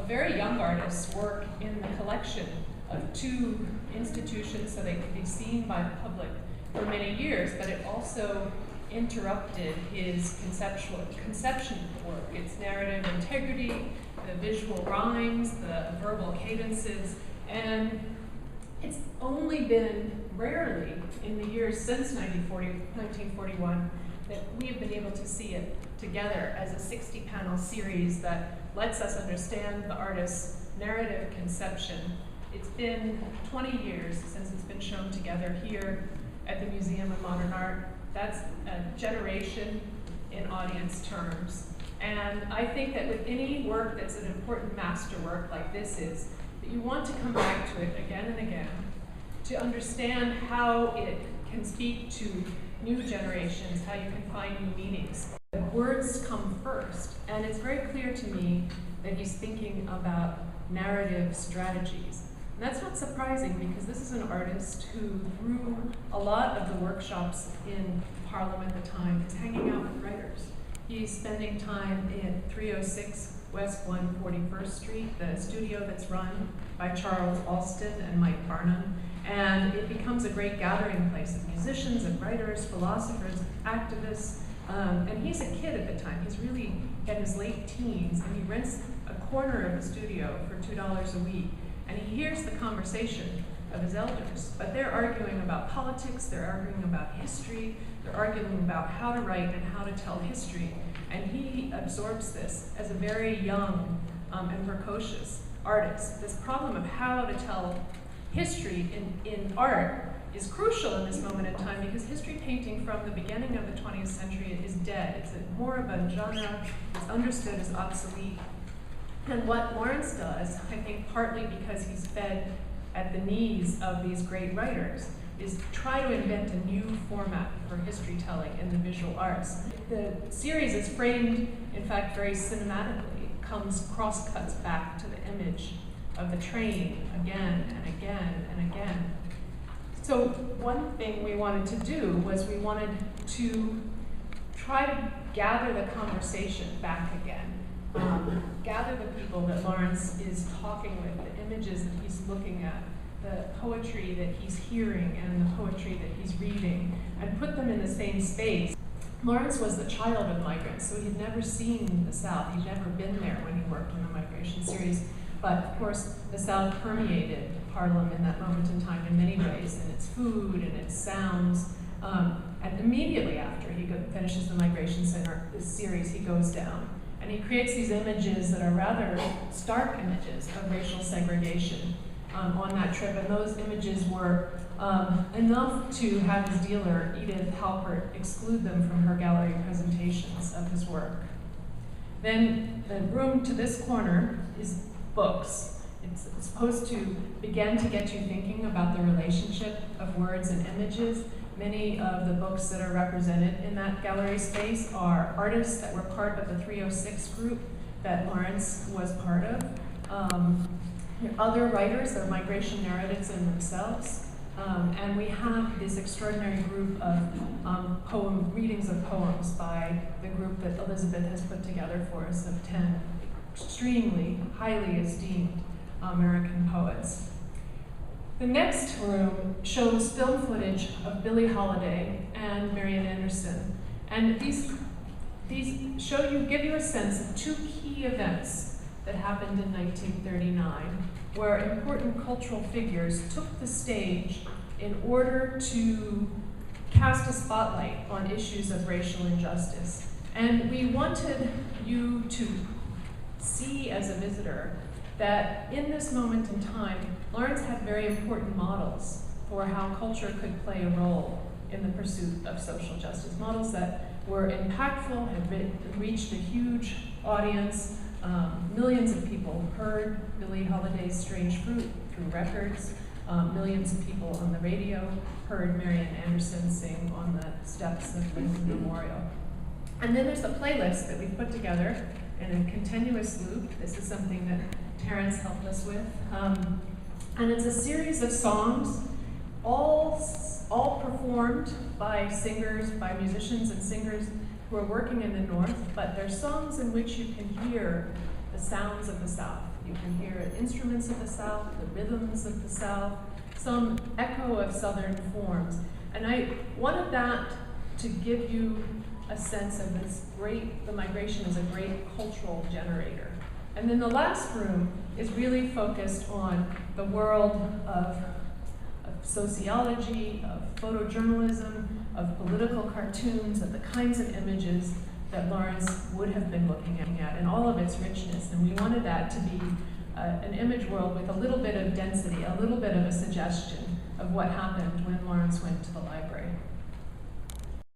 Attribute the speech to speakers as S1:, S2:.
S1: very young artists work in the collection of 2 institutions so they could be seen by the public for many years, but it also interrupted his conception of the work, its narrative integrity, the visual rhymes, the verbal cadences, and it's only been rarely in the years since 1941 that we have been able to see it together as a 60-panel series that lets us understand the artist's narrative conception. It's been 20 years since it's been shown together here at the Museum of Modern Art. That's a generation in audience terms. And I think that with any work that's an important masterwork like this is, that you want to come back to it again and again to understand how it can speak to new generations, how you can find new meanings. The words come first, and it's very clear to me that he's thinking about narrative strategies. And that's not surprising because this is an artist who, through a lot of the workshops in Harlem at the time, is hanging out with writers. He's spending time in 306 West 141st Street, the studio that's run by Charles Alston and Mike Barnum. And it becomes a great gathering place of musicians and writers, philosophers, activists. And he's a kid at the time. He's really in his late teens, and he rents a corner of the studio for $2 a week. And he hears the conversation of his elders. But they're arguing about politics, they're arguing about history, they're arguing about how to write and how to tell history. And he absorbs this as a very young and precocious artist. This problem of how to tell history in art is crucial in this moment in time because history painting from the beginning of the 20th century is dead. It's a moribund genre. It's understood as obsolete. And what Lawrence does, I think partly because he's fed at the knees of these great writers, is try to invent a new format for history telling in the visual arts. The series is framed, in fact, very cinematically. It cross-cuts back to the image of the train again and again and again. So one thing we wanted to do was we wanted to try to gather the conversation back again. Gather the people that Lawrence is talking with, the images that he's looking at, the poetry that he's hearing and the poetry that he's reading, and put them in the same space. Lawrence was the child of migrants, so he'd never seen the South. He'd never been there when he worked on the migration series. But of course, the South permeated Harlem in that moment in time in many ways, in its food and its sounds. And immediately after he finishes the Migration Center, this series, he goes down. And he creates these images that are rather stark images of racial segregation on that trip. And those images were enough to have his dealer, Edith Halpert, exclude them from her gallery presentations of his work. Then the room to this corner is books. It's supposed to begin to get you thinking about the relationship of words and images. Many of the books that are represented in that gallery space are artists that were part of the 306 group that Lawrence was part of. Other writers, they're migration narratives in themselves. And we have this extraordinary group of readings of poems by the group that Elizabeth has put together for us of 10 extremely highly esteemed American poets. The next room shows film footage of Billie Holiday and Marian Anderson. And these give you a sense of 2 key events that happened in 1939, where important cultural figures took the stage in order to cast a spotlight on issues of racial injustice. And we wanted you to see as a visitor that in this moment in time, Lawrence had very important models for how culture could play a role in the pursuit of social justice. Models that were impactful, had reached a huge audience. Millions of people heard Billie Holiday's Strange Fruit through records. Millions of people on the radio heard Marian Anderson sing on the steps of Lincoln Memorial. And then there's a playlist that we put together in a continuous loop. This is something that Terrence helped us with. And it's a series of songs, all performed by singers, by musicians and singers who are working in the North, but they're songs in which you can hear the sounds of the South. You can hear instruments of the South, the rhythms of the South, some echo of Southern forms. And I wanted that to give you a sense of the migration as a great cultural generator. And then the last room is really focused on the world of sociology, of photojournalism, of political cartoons, of the kinds of images that Lawrence would have been looking at in all of its richness. And we wanted that to be an image world with a little bit of density, a little bit of a suggestion of what happened when Lawrence went to the library.